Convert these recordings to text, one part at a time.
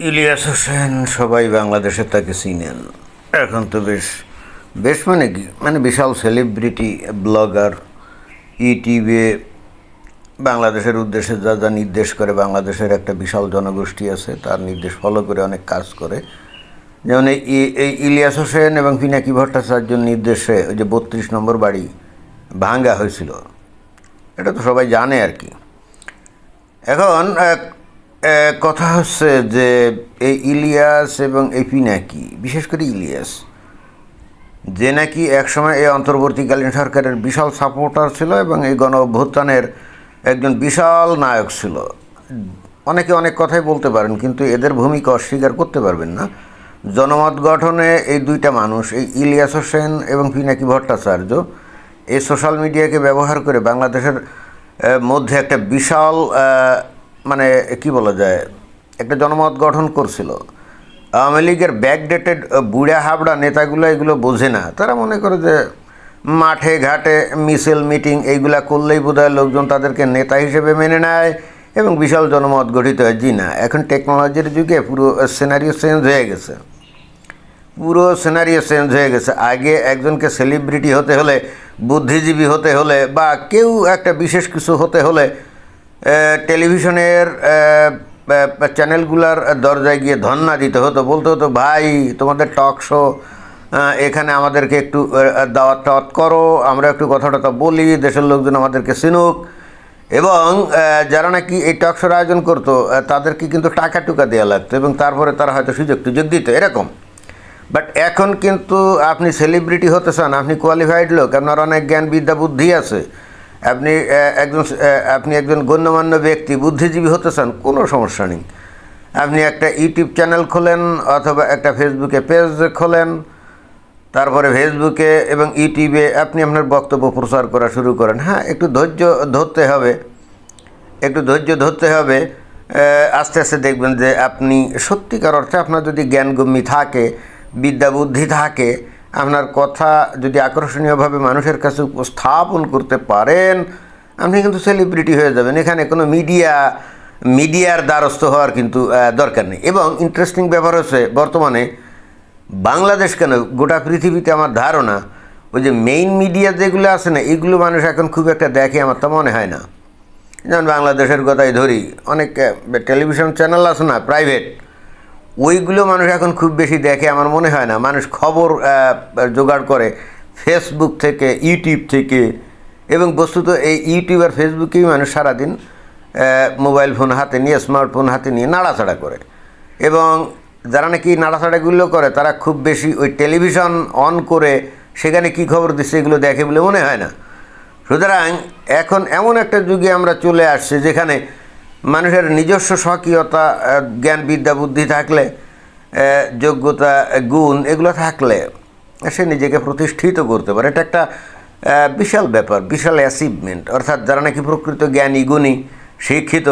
ইলিয়াস হোসেন সবাই বাংলাদেশে তাকে চিনেন। এখন তো বেশ বেশ মানে কি মানে বিশাল সেলিব্রিটি ব্লগার। ইউটিউবে বাংলাদেশের উদ্দেশ্যে যা যা নির্দেশ করে, বাংলাদেশের একটা বিশাল জনগোষ্ঠী আছে, তার নির্দেশ ফলো করে অনেক কাজ করে। যেমন এই ইলিয়াস হোসেন এবং পিনাকি ভট্টাচার্যের নির্দেশে ওই যে 32 নম্বর বাড়ি ভাঙ্গা হয়েছিল, এটা তো সবাই জানে আর কি। এখন কথা হচ্ছে যে এই ইলিয়াস এবং এই পিনাকি, বিশেষ করে ইলিয়াস, যে নাকি একসময় এই অন্তর্বর্তীকালীন সরকারের বিশাল সাপোর্টার ছিল এবং এই গণ অভ্যুত্থানের একজন বিশাল নায়ক ছিল। অনেকে অনেক কথাই বলতে পারেন, কিন্তু এদের ভূমিকা অস্বীকার করতে পারবেন না। জনমত গঠনে এই দুইটা মানুষ, এই ইলিয়াস হোসেন এবং পিনাকি ভট্টাচার্য, এই সোশ্যাল মিডিয়াকে ব্যবহার করে বাংলাদেশের মধ্যে একটা বিশাল মানে কি বলা যায়, একটা জনমত গঠন করছিল। আওয়ামী লীগের ব্যাকডেটেড বুড়া হাবড়া নেতাগুলো এগুলো বোঝে না। তারা মনে করে যে মাঠে ঘাটে মিছিল মিটিং এইগুলা করলেই বোধহয় লোকজন তাদেরকে নেতা হিসেবে মেনে নেয় এবং বিশাল জনমত গঠিত হয়। জি না, এখন টেকনোলজির যুগে পুরো সিনারিও চেঞ্জ হয়ে গেছে, আগে একজনকে সেলিব্রিটি হতে হলে, বুদ্ধিজীবী হতে হলে, বা কেউ একটা বিশেষ কিছু হতে হলে টেলিভিশনের চ্যানেলগুলার দরজায় গিয়ে ধন্না দিতে হতো, বলতে হতো ভাই তোমাদের টক শো, এখানে আমাদেরকে একটু দাওয়াত টাওয়াত করো, আমরা একটু কথা টথা বলি, দেশের লোকজন আমাদেরকে চিনুক। এবং যারা নাকি এই টক শোর আয়োজন করতো তাদেরকে কিন্তু টাকা টুকা দেওয়া লাগতো এবং তারপরে তারা হয়তো সুযোগ টুযোগ দিত এরকম। বাট এখন কিন্তু আপনি সেলিব্রিটি হতে চান, আপনি কোয়ালিফাইড লোক, আপনার অনেক জ্ঞান বিদ্যা বুদ্ধি আছে, আপনি একজন গণ্যমান্য ব্যক্তি, বুদ্ধিজীবী হতে চান, কোনো সমস্যা নেই। আপনি একটা ইউটিউব চ্যানেল খোলেন অথবা একটা ফেসবুকে পেজ খোলেন, তারপরে ফেসবুকে এবং ইউটিউবে আপনি আপনার বক্তব্য প্রচার করা শুরু করেন। হ্যাঁ, একটু ধৈর্য ধরতে হবে। আস্তে আস্তে দেখবেন যে আপনি সত্যিকার অর্থে আপনার যদি জ্ঞানগম্যি থাকে, বিদ্যা বুদ্ধি থাকে, আপনার কথা যদি আকর্ষণীয়ভাবে মানুষের কাছে উপস্থাপন করতে পারেন, আপনি কিন্তু সেলিব্রিটি হয়ে যাবেন। এখানে কোনো মিডিয়ার দ্বারস্থ হওয়ার কিন্তু দরকার নেই। এবং ইন্টারেস্টিং ব্যাপার হচ্ছে, বর্তমানে বাংলাদেশ কেন গোটা পৃথিবীতে আমার ধারণা ওই যে মেইন মিডিয়া যেগুলো আছে না, এগুলো মানুষ এখন খুব একটা দেখে আমার তা মনে হয় না। যেমন বাংলাদেশের কথাই ধরি, অনেক টেলিভিশন চ্যানেল আছে না প্রাইভেট, ওইগুলো মানুষ এখন খুব বেশি দেখে আমার মনে হয় না। মানুষ খবর জোগাড় করে ফেসবুক থেকে, ইউটিউব থেকে, এবং বস্তুত এই ইউটিউব আর ফেসবুকেই মানুষ সারাদিন মোবাইল ফোন হাতে নিয়ে, স্মার্টফোন হাতে নিয়ে নাড়াচাড়া করে। এবং যারা নাকি নাড়াচাড়াগুলো করে তারা খুব বেশি ওই টেলিভিশন অন করে সেখানে কী খবর দিচ্ছে এগুলো দেখে বলে মনে হয় না। সুতরাং এখন এমন একটা যুগে আমরা চলে আসছি যেখানে মানুষের নিজস্ব স্বকীয়তা, জ্ঞান বিদ্যা বুদ্ধি থাকলে, যোগ্যতা গুণ এগুলো থাকলে সে নিজেকে প্রতিষ্ঠিত করতে পারে। এটা একটা বিশাল ব্যাপার, বিশাল অ্যাচিভমেন্ট। অর্থাৎ যারা নাকি প্রকৃত জ্ঞানী গুণী শিক্ষিত,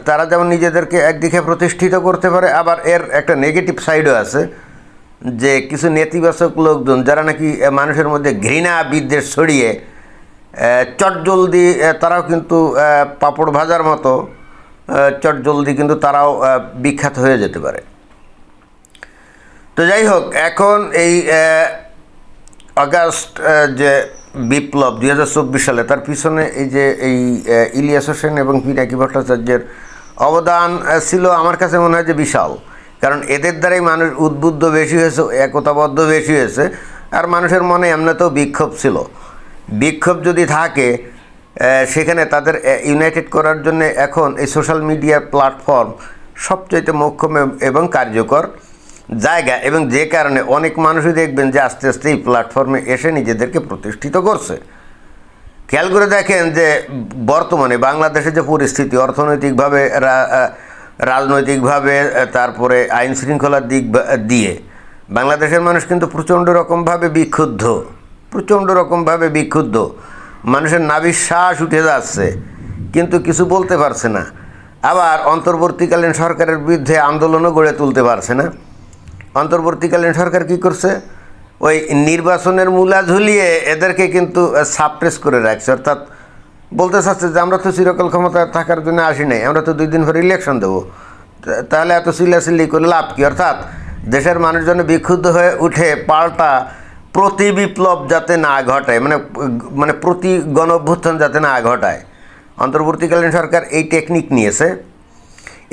তারা যেমন নিজেদেরকে একদিকে প্রতিষ্ঠিত করতে পারে, আবার এর একটা নেগেটিভ সাইডও আছে যে কিছু নেতিবাচক লোকজন যারা নাকি মানুষের মধ্যে ঘৃণা বিদ্বেষ ছড়িয়ে চটজলদি, তারাও কিন্তু পাঁপড় ভাজার মতো চটজলদি কিন্তু তারাও বিখ্যাত হয়ে যেতে পারে। তো যাই হোক, এখন এই আগস্ট যে বিপ্লব 2024 সালে, তার পিছনে এই যে এই ইলিয়াস হোসেন এবং পিনাকি ভট্টাচার্যের অবদান ছিল আমার কাছে মনে হয় যে বিশাল। কারণ এদের দ্বারাই মানুষ উদ্বুদ্ধ বেশি হয়েছে, একতাবদ্ধ বেশি হয়েছে। আর মানুষের মনে এমনিতেও বিক্ষোভ ছিল। বিক্ষোভ যদি থাকে সেখানে তাদের ইউনাইটেড করার জন্য এখন এই সোশ্যাল মিডিয়ার প্ল্যাটফর্ম সবচাইতে মোক্ষম এবং কার্যকর জায়গা। এবং যে কারণে অনেক মানুষই দেখবেন যে আস্তে আস্তে এই প্ল্যাটফর্মে এসে নিজেদেরকে প্রতিষ্ঠিত করছে। খেয়াল করে দেখেন যে বর্তমানে বাংলাদেশে যে পরিস্থিতি, অর্থনৈতিকভাবে, রাজনৈতিকভাবে, তারপরে আইন শৃঙ্খলার দিক দিয়ে বাংলাদেশের মানুষ কিন্তু প্রচণ্ড রকমভাবে বিক্ষুব্ধ। মানুষের নাভিশ্বাস উঠে যাচ্ছে, কিন্তু কিছু বলতে পারছে না। আবার অন্তর্বর্তীকালীন সরকারের বিরুদ্ধে আন্দোলনও গড়ে তুলতে পারছে না। অন্তর্বর্তীকালীন সরকার কি করছে, ওই নির্বাচনের মূলা ঝুলিয়ে এদেরকে কিন্তু সাপ্রেস করে রাখছে। অর্থাৎ বলতে চাচ্ছে যে আমরা তো চিরকাল ক্ষমতায় থাকার জন্য আসি নাই, আমরা তো 2 দিন পরে ইলেকশন দেবো, তাহলে এত চিল্লাচিল্লি করে লাভ কি? অর্থাৎ দেশের মানুষজন বিক্ষুব্ধ হয়ে উঠে পাল্টা প্রতি বিপ্লব যাতে না ঘটায়, মানে প্রতি গণ অভ্যুত্থান যাতে না ঘটায়, অন্তর্বর্তীকালীন সরকার এই টেকনিক নিয়েছে।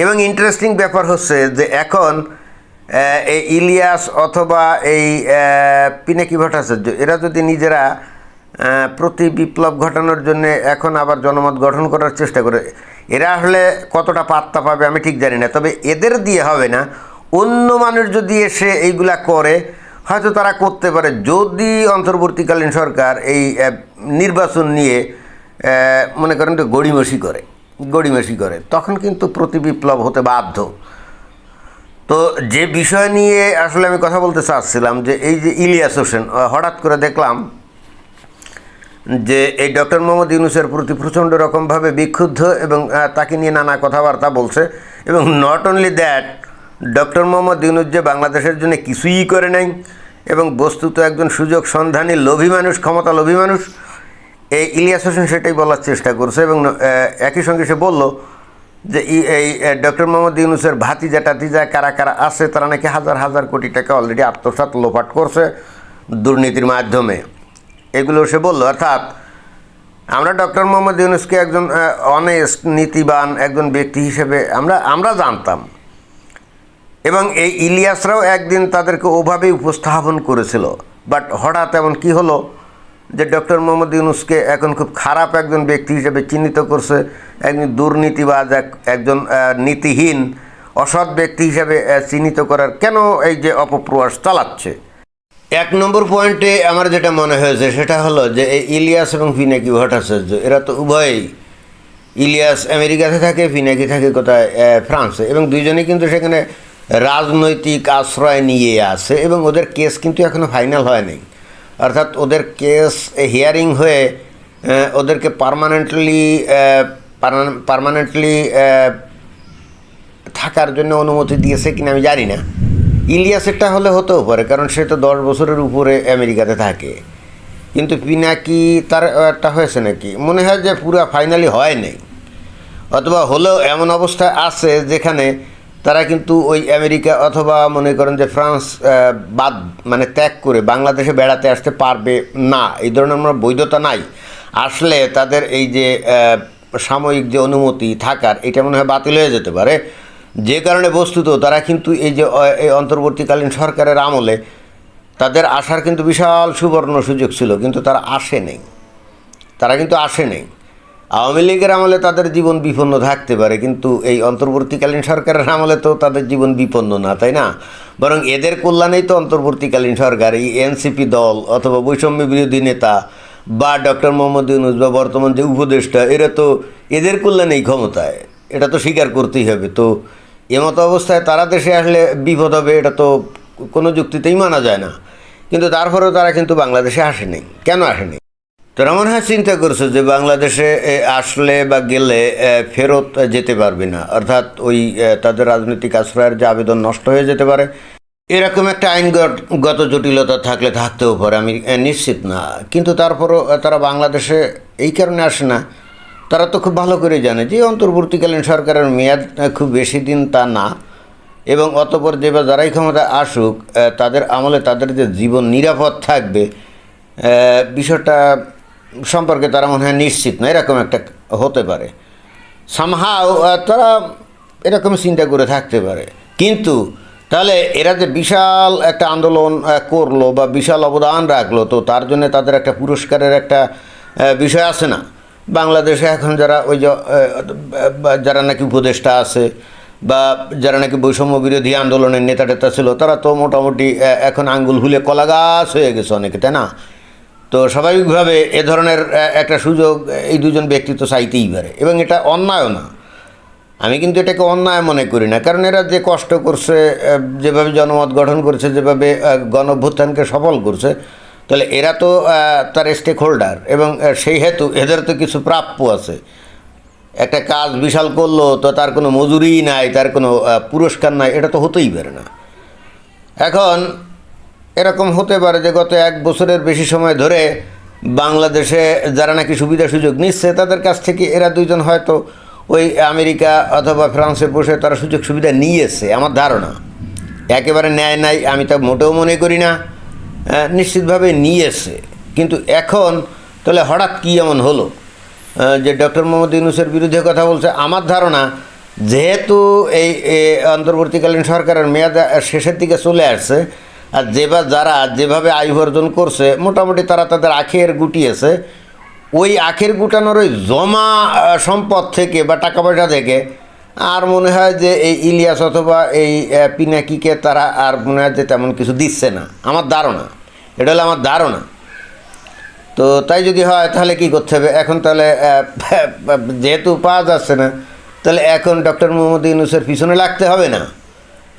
এবং ইন্টারেস্টিং ব্যাপার হচ্ছে যে এখন এই ইলিয়াস অথবা এই পিনাকি ভট্টাচার্য এরা যদি নিজেরা প্রতি বিপ্লব ঘটানোর জন্য এখন আবার জনমত গঠন করার চেষ্টা করে, এরা আসলে কতটা পাত্তা পাবে আমি ঠিক জানি না। তবে এদের দিয়ে হবে না, অন্য মানুষ যদি এসে এইগুলা করে হয়তো তারা করতে পারে। যদি অন্তর্বর্তীকালীন সরকার এই নির্বাচন নিয়ে মনে করেন তো গড়িমসি করে তখন কিন্তু প্রতি বিপ্লব হতে বাধ্য। তো যে বিষয় নিয়ে আসলে আমি কথা বলতে চাচ্ছিলাম যে এই যে ইলিয়াস হোসেন, হঠাৎ করে দেখলাম যে এই ডক্টর মোহাম্মদ ইউনূসের প্রতি প্রচণ্ড রকমভাবে বিক্ষুব্ধ এবং তাকে নিয়ে নানা কথাবার্তা বলছে। এবং not only that, doctor Mohammad Yunus যে বাংলাদেশের জন্য কিছুই করে নাই এবং বস্তুত একজন সুযোগ সন্ধানী লোভী মানুষ, ক্ষমতা লোভী মানুষ, এই ইলিয়াস হোসেন সেটাই বলার চেষ্টা করছে। এবং একই সঙ্গে সে বলল যে এই ডক্টর মোহাম্মদ ইউনূসের ভাতিজা টাতিজা কারা কারা আছে তারা নাকি হাজার হাজার কোটি টাকা অলরেডি আত্মসাৎ লোপাট করছে দুর্নীতির মাধ্যমে, এগুলো সে বলল। অর্থাৎ আমরা ডক্টর মোহাম্মদ ইউনূসকে একজন অনেস্ট নীতিবান একজন ব্যক্তি হিসেবে আমরা জানতাম, এবং এই ইলিয়াসরাও একদিন তাদেরকে ওভাবেই উপস্থাপন করেছিল। বাট হঠাৎ এমন কি হলো যে ডক্টর মোহাম্মদ ইউনূসকে এখন খুব খারাপ একজন ব্যক্তি হিসেবে চিহ্নিত করছে, একজন দুর্নীতিবাজ, একজন নীতিহীন অসৎ ব্যক্তি হিসেবে চিহ্নিত করার কেন এই যে অপপ্রয়াস চালাচ্ছে। এক নম্বর পয়েন্টে আমার যেটা মনে হয়েছে সেটা হলো যে এই ইলিয়াস এবং পিনাকি ভট্টাচার্য এরা তো উভয়ই, ইলিয়াস আমেরিকাতে থাকে, পিনাকি থাকে কোথায় ফ্রান্সে, এবং দুইজনেই কিন্তু সেখানে রাজনৈতিক আশ্রয় নিয়ে আছে এবং ওদের কেস কিন্তু এখনও ফাইনাল হয়নি। অর্থাৎ ওদের কেস হিয়ারিং হয়ে ওদেরকে পার্মানেন্টলি থাকার জন্য অনুমতি দিয়েছে কিনা আমি জানি না। ইলিয়াসেরটা হলে হতেও পারে, কারণ সে তো 10 বছরের উপরে আমেরিকাতে থাকে। কিন্তু পিনাকি তার একটা হয়েছে নাকি, মনে হয় যে পুরো ফাইনালি হয় নাই, অথবা হলেও এমন অবস্থা আছে যেখানে তারা কিন্তু ওই আমেরিকা অথবা মনে করেন যে ফ্রান্স ত্যাগ করে বাংলাদেশে বেড়াতে আসতে পারবে না, এই ধরনের আমরা বৈধতা নাই। আসলে তাদের এই যে সাময়িক যে অনুমতি থাকার, এটা মনে হয় বাতিল হয়ে যেতে পারে। যে কারণে বস্তুত তারা কিন্তু এই যে এই অন্তর্বর্তীকালীন সরকারের আমলে তাদের আসার কিন্তু বিশাল সুবর্ণ সুযোগ ছিল, কিন্তু তারা কিন্তু আসে নেই। আওয়ামী লীগের আমলে তাদের জীবন বিপন্ন থাকতে পারে, কিন্তু এই অন্তর্বর্তীকালীন সরকারের আমলে তো তাদের জীবন বিপন্ন না, তাই না? বরং এদের কল্যাণেই তো অন্তর্বর্তীকালীন সরকার, এই এনসিপি দল অথবা বৈষম্য বিরোধী নেতা বা ডক্টর মোহাম্মদ ইউনূস বা বর্তমান যে উপদেষ্টা, এরা তো এদের কল্যাণেই ক্ষমতায়, এটা তো স্বীকার করতেই হবে। তো এমতো অবস্থায় তারা দেশে আসলে বিপদ হবে, এটা তো কোনো যুক্তিতেই মানা যায় না। কিন্তু তারপরেও তারা কিন্তু বাংলাদেশে আসেনি। কেন আসেনি? তারা মনে হয় চিন্তা করছে যে বাংলাদেশে আসলে বা গেলে ফেরত যেতে পারবে না, অর্থাৎ ওই তাদের রাজনৈতিক আশ্রয়ের যে আবেদন নষ্ট হয়ে যেতে পারে, এরকম একটা আইনগত জটিলতা থাকতেও পারে, আমি নিশ্চিত না। কিন্তু তারপরও তারা বাংলাদেশে এই কারণে আসে না, তারা তো খুব ভালো করে জানে যে অন্তর্বর্তীকালীন সরকারের মেয়াদ খুব বেশি দিন তা না, এবং অতঃপর যে বা যারাই ক্ষমতা আসুক তাদের আমলে তাদের যে জীবন নিরাপদ থাকবে বিষয়টা সম্পর্কে তারা মনে হয় নিশ্চিত না। এরকম একটা হতে পারে, সামহাও তারা এরকম চিন্তা করে থাকতে পারে। কিন্তু তাহলে এরা যে বিশাল একটা আন্দোলন করলো বা বিশাল অবদান রাখলো, তো তার জন্য তাদের একটা পুরস্কারের একটা বিষয় আছে না? বাংলাদেশে এখন যারা ওই যে যারা নাকি উপদেষ্টা আছে বা যারা নাকি বৈষম্য বিরোধী আন্দোলনের নেতা টেতা ছিল, তারা তো মোটামুটি এখন আঙ্গুল হুলে কলা গাছ হয়ে গেছে অনেকে, তাই না? তো স্বাভাবিকভাবে এ ধরনের একটা সুযোগ এই দুজন ব্যক্তি তো চাইতেই পারে, এবং এটা অন্যায়ও না। আমি কিন্তু এটাকে অন্যায় মনে করি না, কারণ এরা যে কষ্ট করছে, যেভাবে জনমত গঠন করছে, যেভাবে গণ অভ্যুত্থানকে সফল করছে, তাহলে এরা তো তার স্টেক হোল্ডার, এবং সেই হেতু এদের তো কিছু প্রাপ্য আছে। একটা কাজ বিশাল করলো তো তার কোনো মজুরি নাই, তার কোনো পুরস্কার নাই, এটা তো হতেই পারে না। এখন এরকম হতে পারে যে গত 1 বছরের বেশি সময় ধরে বাংলাদেশে যারা নাকি সুবিধা সুযোগ নিচ্ছে তাদের কাছ থেকে এরা দুইজন হয়তো ওই আমেরিকা অথবা ফ্রান্সে বসে তারা সুযোগ সুবিধা নিয়েছে আমার ধারণা। একেবারে নেয় নাই আমি তা মোটেও মনে করি না, নিশ্চিতভাবে নিয়েছে। কিন্তু এখন তাহলে হঠাৎ কী এমন হলো যে ডক্টর মোহাম্মদ ইউনূসের বিরুদ্ধে কথা বলছে? আমার ধারণা যেহেতু এই অন্তর্বর্তীকালীন সরকারের মেয়াদ শেষের দিকে চলে আসছে, আর যারা যেভাবে আয় উপার্জন করছে মোটামুটি তারা তাদের আখের গুটিয়েছে, ওই আখের গুটানোর ওই জমা সম্পদ থেকে বা টাকা পয়সা থেকে আর মনে হয় যে এই ইলিয়াস অথবা এই পিনাকিকে তারা আর মনে হয় যে তেমন কিছু দিচ্ছে না, আমার ধারণা। এটা হলো আমার ধারণা। তো তাই যদি হয় তাহলে কী করতে হবে এখন? তাহলে যেহেতু পাওয়া যাচ্ছে না, তাহলে এখন ডক্টর মোহাম্মদ ইউনূসের পিছনে লাগতে হবে না।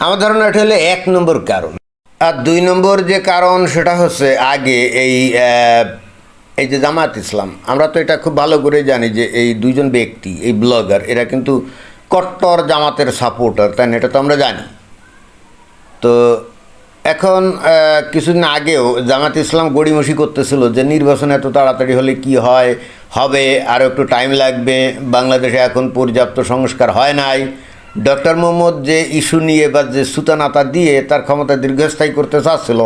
আমার ধারণা এটা হলো 1 নম্বর কারণ। আর 2 নম্বর যে কারণ সেটা হচ্ছে আগে এই যে জামায়াত ইসলাম, আমরা তো এটা খুব ভালো করে জানি যে এই 2 জন ব্যক্তি, এই ব্লগার, এরা কিন্তু কট্টর জামাতের সাপোর্টার, তাই না? এটা তো আমরা জানি। তো এখন কিছুদিন আগেও জামায়াত ইসলাম গড়িমসি করতেছিল যে নির্বাচন এত তাড়াতাড়ি হলে কি হয়, হবে আরও একটু টাইম লাগবে, বাংলাদেশে এখন পর্যাপ্ত সংস্কার হয় নাই। ডক্টর মোহাম্মদ যে ইস্যু নিয়ে বা যে সুতানাতা দিয়ে তার ক্ষমতা দীর্ঘস্থায়ী করতে চাচ্ছিল,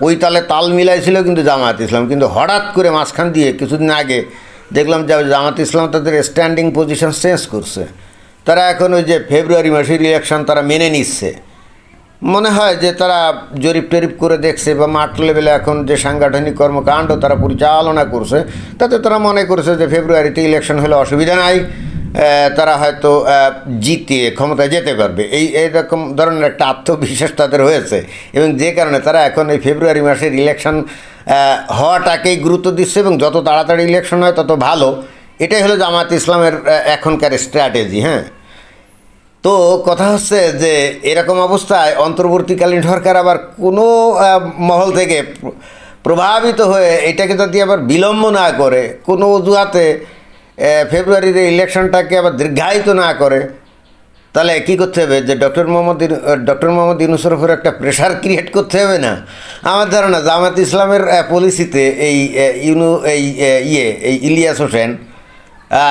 ওই তাল মিলাইছিল কিন্তু জামায়াত ইসলাম। কিন্তু হঠাৎ করে মাঝখান দিয়ে কিছুদিন আগে দেখলাম যে জামায়াত ইসলাম তাদের স্ট্যান্ডিং পজিশন চেঞ্জ করছে। তারা এখন ওই যে ফেব্রুয়ারি মাসের ইলেকশন তারা মেনে নিচ্ছে। মনে হয় যে তারা জরিপ টরিপ করে দেখছে বা মাঠ লেভেলে এখন যে সাংগঠনিক কর্মকাণ্ড তারা পরিচালনা করছে, তাতে তারা মনে করছে যে ফেব্রুয়ারিতে ইলেকশন হলে অসুবিধা নাই, তারা হয়তো জিতে ক্ষমতায় যেতে পারবে। এইরকম ধরনের একটা আত্মবিশ্বাস তাদের হয়েছে, এবং যে কারণে তারা এখন এই ফেব্রুয়ারি মাসের ইলেকশন হওয়াটাকেই গুরুত্ব দিচ্ছে, এবং যত তাড়াতাড়ি ইলেকশন হয় তত ভালো। এটাই হলো জামায়াত ইসলামের এখনকার স্ট্র্যাটেজি। হ্যাঁ, তো কথা হচ্ছে যে এরকম অবস্থায় অন্তর্বর্তীকালীন সরকার আবার কোনো মহল থেকে প্রভাবিত হয়ে এটাকে যদি আবার বিলম্ব না করে, কোনো অজুহাতে ফেব্রুয়ারির ইলেকশনটাকে আবার দীর্ঘায়িত না করে, তাহলে কী করতে হবে? যে ডক্টর মোহাম্মদ ইউনূসের উপর একটা প্রেশার ক্রিয়েট করতে হবে না? আমার ধারণা জামায়াত ইসলামের পলিসিতে এই ইলিয়াস হোসেন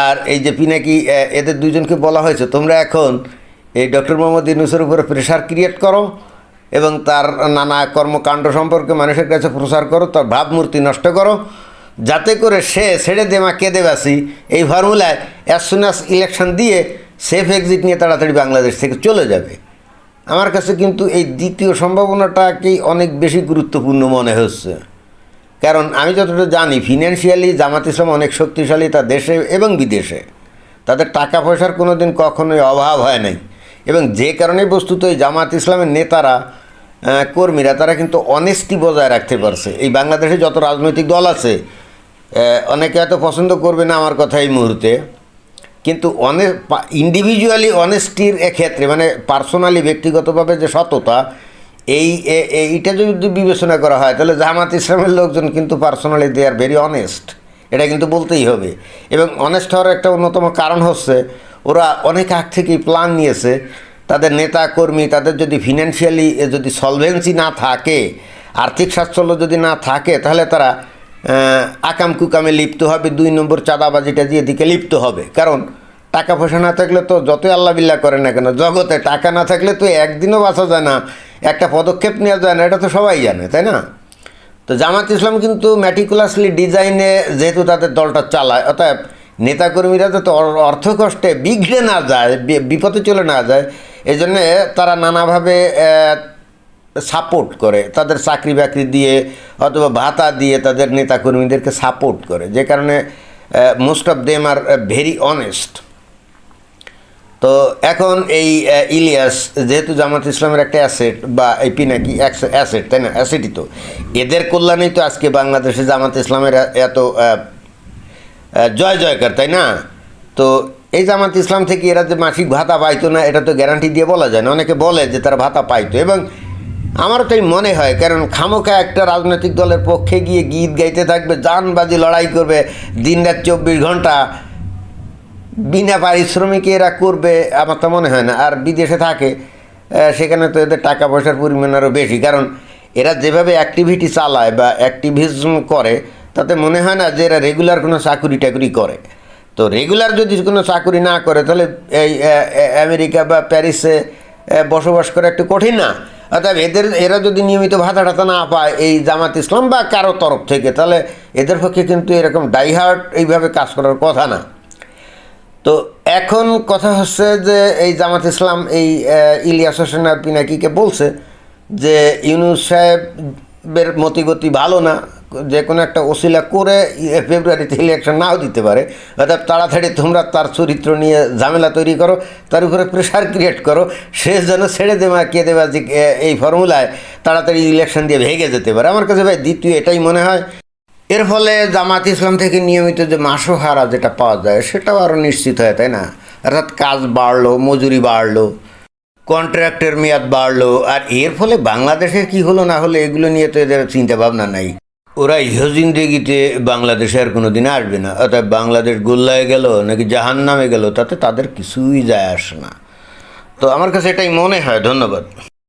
আর এই যে পিনাকি, এদের 2 জনকে বলা হয়েছে তোমরা এখন এই ডক্টর মোহাম্মদ ইউনূসের উপরে প্রেশার ক্রিয়েট করো এবং তার নানা কর্মকাণ্ড সম্পর্কে মানুষের কাছে প্রচার করো, তার ভাবমূর্তি নষ্ট করো, যাতে করে সে ছেড়ে দে মা কেঁদে বাসি এই ফর্মুলায় অ্যাজ সুন অ্যাজ ইলেকশন দিয়ে সেফ এক্সিট নিয়ে তাড়াতাড়ি বাংলাদেশ থেকে চলে যাবে। আমার কাছে কিন্তু এই দ্বিতীয় সম্ভাবনাটাকেই অনেক বেশি গুরুত্বপূর্ণ মনে হচ্ছে। কারণ আমি যতটা জানি ফিনান্সিয়ালি জামাত ইসলাম অনেক শক্তিশালী, তার দেশে এবং বিদেশে তাদের টাকা পয়সার কোনো দিন কখনোই অভাব হয় নাই, এবং যে কারণে বস্তুত এই জামাত ইসলামের নেতারা কর্মীরা তারা কিন্তু অনেস্টি বজায় রাখতে পারছে। এই বাংলাদেশে যত রাজনৈতিক দল আছে, অনেকে হয়তো পছন্দ করবে না আমার কথা এই মুহূর্তে, কিন্তু ইন্ডিভিজুয়ালি অনেস্টির ক্ষেত্রে মানে পার্সোনালি ব্যক্তিগতভাবে যে সততা, এইটা যদি বিবেচনা করা হয় তাহলে জামাত ইসলামের লোকজন কিন্তু personally they are very honest, এটা কিন্তু বলতেই হবে। এবং অনেস্ট হওয়ার একটা অন্যতম কারণ হচ্ছে ওরা অনেক আগ থেকেই প্ল্যান নিয়েছে। তাদের নেতা কর্মী তাদের যদি ফিনান্সিয়ালি যদি সলভেন্সি না থাকে, আর্থিক স্বাচ্ছল্য যদি না থাকে, তাহলে তারা আকাম কুকামে লিপ্ত হবে, 2 নম্বর চাঁদাবাজিটা দিয়ে দিকে লিপ্ত হবে। কারণ টাকা পয়সা না থাকলে তো যতই আল্লাহ বিল্লাহ করে না কেন, জগতে টাকা না থাকলে তো একদিনও বাঁচা যায় না, একটা পদক্ষেপ নেওয়া যায় না, এটা তো সবাই জানে, তাই না? তো জামাত ইসলাম কিন্তু ম্যাটিকুলাসলি ডিজাইনে যেহেতু তাদের দলটা চালায়, অতএব নেতাকর্মীরা যাতে অর্থ কষ্টে বিগড়ে না যায়, বিপদে চলে না যায়, এই জন্যে তারা নানাভাবে সাপোর্ট করে, তাদের চাকরি বাকরি দিয়ে অথবা ভাতা দিয়ে তাদের নেতাকর্মীদেরকে সাপোর্ট করে, যে কারণে most of them are very honest. তো এখন এই ইলিয়াস যেহেতু জামাত ইসলামের একটা অ্যাসেট, বা এই পিনাকি অ্যাসেট, তাই না? অ্যাসেটই তো, এদের কল্যাণেই তো আজকে বাংলাদেশে জামাত ইসলামের এত জয় জয়কার, তাই না? তো এই জামাত ইসলাম থেকে এরা যে মাসিক ভাতা পাইতো না, এটা তো গ্যারান্টি দিয়ে বলা যায় না। অনেকে বলে যে তারা ভাতা পাইতো, এবং আমারও তাই মনে হয়, কারণ খামোখা একটা রাজনৈতিক দলের পক্ষে গিয়ে গীত গাইতে থাকবে, জানবাজি লড়াই করবে, দিনরাত 24 ঘন্টা বিনা পারিশ্রমিকে এরা করবে, আমার তো মনে হয় না। আর বিদেশে থাকে, সেখানে তো এদের টাকা পয়সার পরিমাণ আরও বেশি, কারণ এরা যেভাবে অ্যাক্টিভিটি চালায় বা অ্যাক্টিভিজম করে, তাতে মনে হয় না যে এরা রেগুলার কোনো চাকুরি টাকুরি করে। তো রেগুলার যদি কোনো চাকুরি না করে তাহলে এই আমেরিকা বা প্যারিসে বসবাস করা একটু কঠিন না? অর্থাৎ এরা যদি নিয়মিত ভাতা টাতা না পায় এই জামাত ইসলাম বা কারো তরফ থেকে, তাহলে এদের পক্ষে কিন্তু এরকম ডাইহার্ট এইভাবে কাজ করার কথা না। তো এখন কথা হচ্ছে যে এই জামাত ইসলাম এই ইলিয়াস হোসেন আর পিনাকিকে বলছে যে ইউনূস সাহেবের মতিগতি ভালো না, যে কোনো একটা ওসিলা করে ফেব্রুয়ারিতে ইলেকশন নাও দিতে পারে, অর্থাৎ তাড়াতাড়ি তোমরা তার চরিত্র নিয়ে ঝামেলা তৈরি করো, তার উপরে প্রেশার ক্রিয়েট করো, সে যেন ছেড়ে দেবা কে দেবা যে এই ফর্মুলায় তাড়াতাড়ি ইলেকশন দিয়ে ভেঙে যেতে পারে। আমার কাছে ভাই দ্বিতীয় এটাই মনে হয়। এর ফলে জামাত ইসলাম থেকে নিয়মিত যে মাসোহারা যেটা পাওয়া যায় সেটাও আরও নিশ্চিত হয়, তাই না? অর্থাৎ কাজ বাড়লো, মজুরি বাড়লো, কন্ট্রাক্টের মেয়াদ বাড়লো, আর এর ফলে বাংলাদেশের কি হলো না হলো এগুলো নিয়ে তো এদের চিন্তা ভাবনা নাই। ওরা ইহজিন্দেগিতে বাংলাদেশে আর কোনো দিন আসবে না, অর্থাৎ বাংলাদেশ গোল্লায় গেল নাকি জাহান্নামে গেল তাতে তাদের কিছুই যায় আসে না। তো আমার কাছে এটাই মনে হয়। ধন্যবাদ।